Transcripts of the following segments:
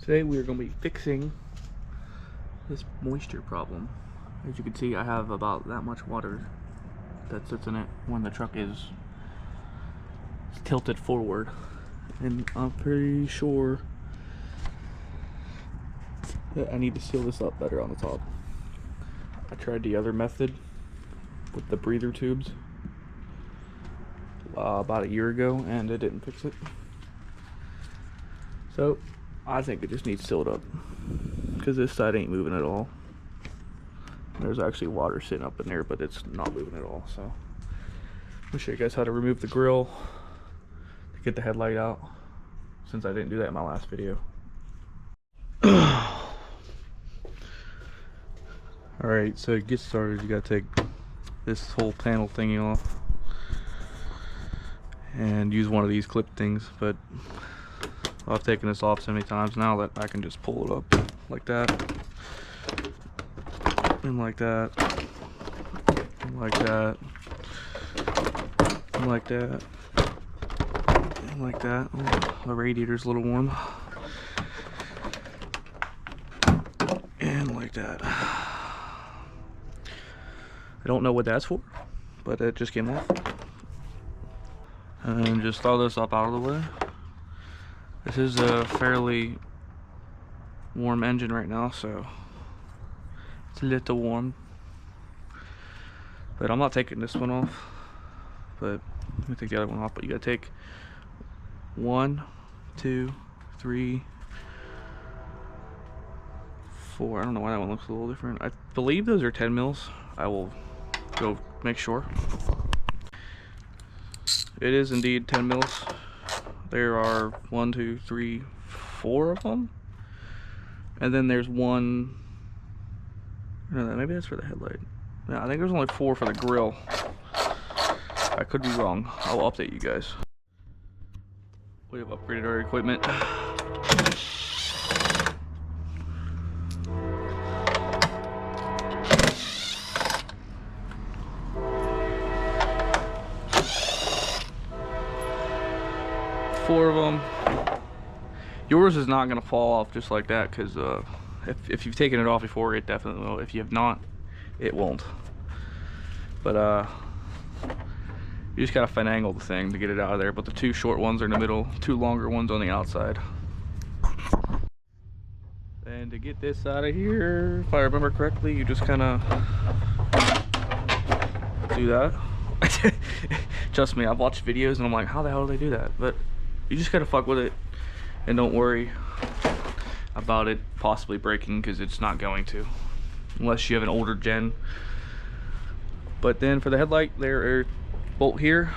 Today we are going to be fixing this moisture problem. As you can see, I have about that much water that sits in it when the truck is tilted forward, and I'm pretty sure that I need to seal this up better on the top. I tried the other method with the breather tubes about a year ago, and it didn't fix it. So I think it just needs sealed up because this side ain't moving at all. There's actually water sitting up in there, but it's not moving at all. So I'll show you guys how to remove the grill to get the headlight out, since I didn't do that in my last video. Alright, so to get started, you gotta take this whole panel thingy off and use one of these clip things, but I've taken this off so many times now that I can just pull it up like that, and like that, and like that, and like that, and like that. Oh, the radiator's a little warm. And like that. I don't know what that's for, but it just came off. And just throw this up out of the way. This is a fairly warm engine right now, so it's a little warm. But I'm not taking this one off, but let me take the other one off. But you gotta take 1, 2, 3, 4. I don't know why that one looks a little different. I believe those are 10 mils. I will go make sure. It is indeed 10 mils. There are 1, 2, 3, 4 of them, and then there's one. No, maybe that's for the headlight. No, I think there's only 4 for the grill. I could be wrong. I'll update you guys. We have upgraded our equipment. Four of them. Yours is not gonna fall off just like that, because if you've taken it off before, it definitely will. If you have not, it won't. But you just gotta finagle the thing to get it out of there. But the 2 short ones are in the middle, 2 longer ones on the outside. And to get this out of here, if I remember correctly, you just kind of do that. Trust me, I've watched videos and I'm like, how the hell do they do that? But you just gotta fuck with it and don't worry about it possibly breaking, because it's not going to, unless you have an older gen. But then for the headlight, there are bolt here,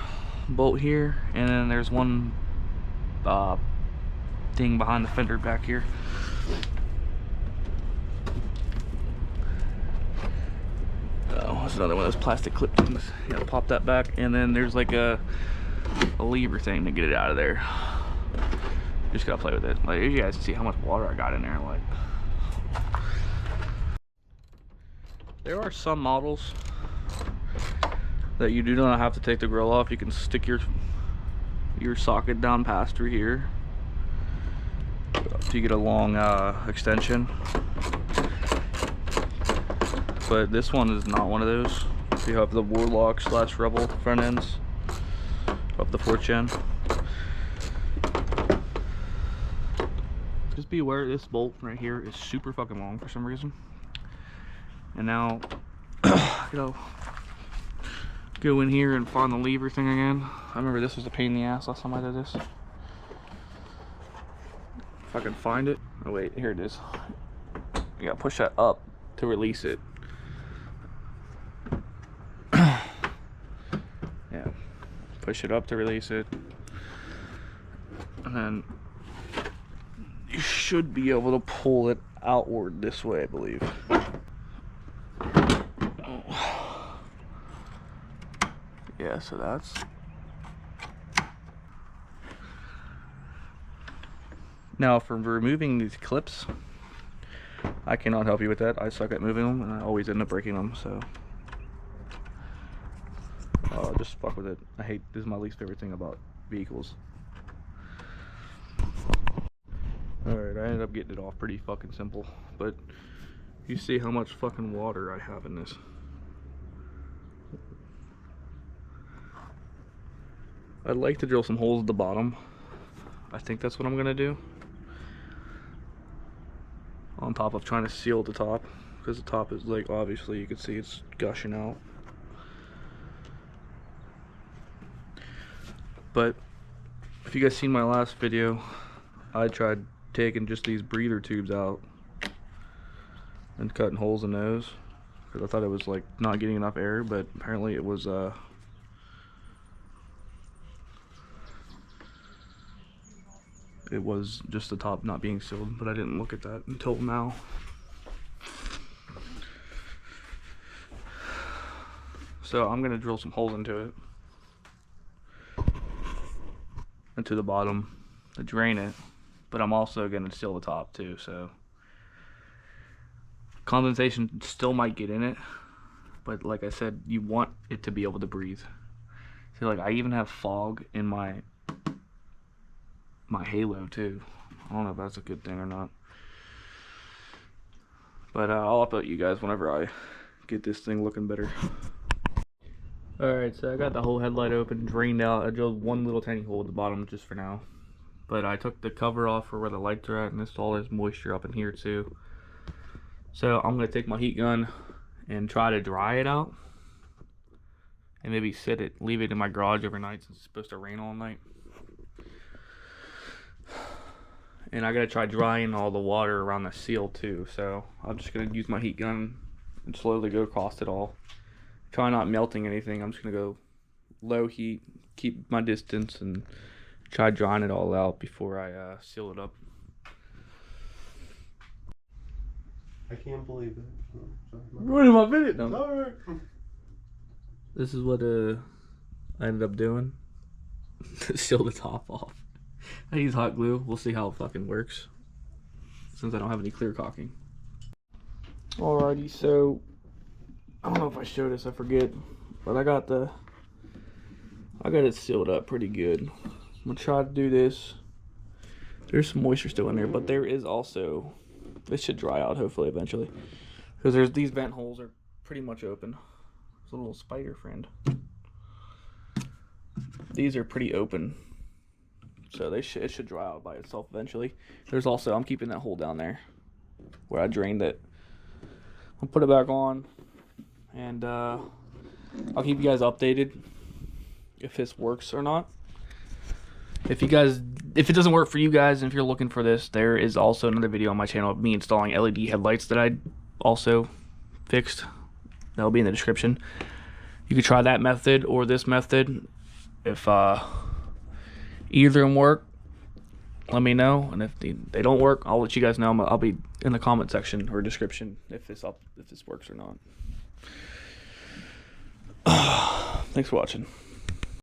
and then there's one thing behind the fender back here. Oh, that's another one of those plastic clip things. You gotta pop that back, and then there's like a lever thing to get it out of there. Just gotta play with it. Like, you guys can see how much water I got in there. Like, there are some models that you do not have to take the grill off. You can stick your socket down past through here to get a long extension. But this one is not one of those. You have the Warlock / Rebel front ends of the 4th gen. Just be aware this bolt right here is super fucking long for some reason. And now, you know, go in here and find the lever thing again. I remember this was a pain in the ass last time I did this. If I can find it. Oh wait, here it is. You gotta push that up to release it. Yeah, push it up to release it, and then you should be able to pull it outward this way, I believe. Oh. Yeah, so that's now for removing these clips. I cannot help you with that. I suck at moving them, and I always end up breaking them. So just fuck with it. This is my least favorite thing about vehicles. Alright, I I ended up getting it off pretty fucking simple. But you see how much fucking water I have in this. I'd like to drill some holes at the bottom. I think that's what I'm gonna do. On top of trying to seal the top, because the top is like, obviously you can see it's gushing out. But if you guys seen my last video, I tried taking just these breather tubes out and cutting holes in those, because I thought it was like not getting enough air, but apparently it was just the top not being sealed, but I didn't look at that until now. So I'm gonna drill some holes into it, into the bottom, to drain it, but I'm also gonna seal the top too, so condensation still might get in it, but like I said, you want it to be able to breathe. See, like I even have fog in my halo too. I don't know if that's a good thing or not, but I'll update you guys whenever I get this thing looking better. Alright, so I got the whole headlight open, drained out. I drilled one little tiny hole at the bottom just for now, but I took the cover off for where the lights are at, and this all has moisture up in here too. So I'm gonna take my heat gun and try to dry it out, and maybe leave it in my garage overnight since it's supposed to rain all night. And I gotta try drying all the water around the seal too, so I'm just gonna use my heat gun and slowly go across it all. Try not melting anything. I'm just gonna go low heat, keep my distance, and try drying it all out before I seal it up. I can't believe it. Oh, sorry, ruining my video. No. Sorry. This is what I ended up doing. Seal the top off. I use hot glue. We'll see how it fucking works, since I don't have any clear caulking. Alrighty, so I don't know if I showed this, I forget, but I got it sealed up pretty good. I'm gonna try to do this. There's some moisture still in there, but there is also, this should dry out hopefully eventually, because these vent holes are pretty much open. There's a little spider friend. These are pretty open, so it should dry out by itself eventually. There's also, I'm keeping that hole down there where I drained it. I'll put it back on, and I'll keep you guys updated if this works or not. If it doesn't work for you guys, and if you're looking for this, there is also another video on my channel of me installing LED headlights that I also fixed. That'll be in the description. You could try that method or this method. If either of them work, let me know, and if they don't work, I'll let you guys know. I'll be in the comment section or description if this works or not. Thanks for watching.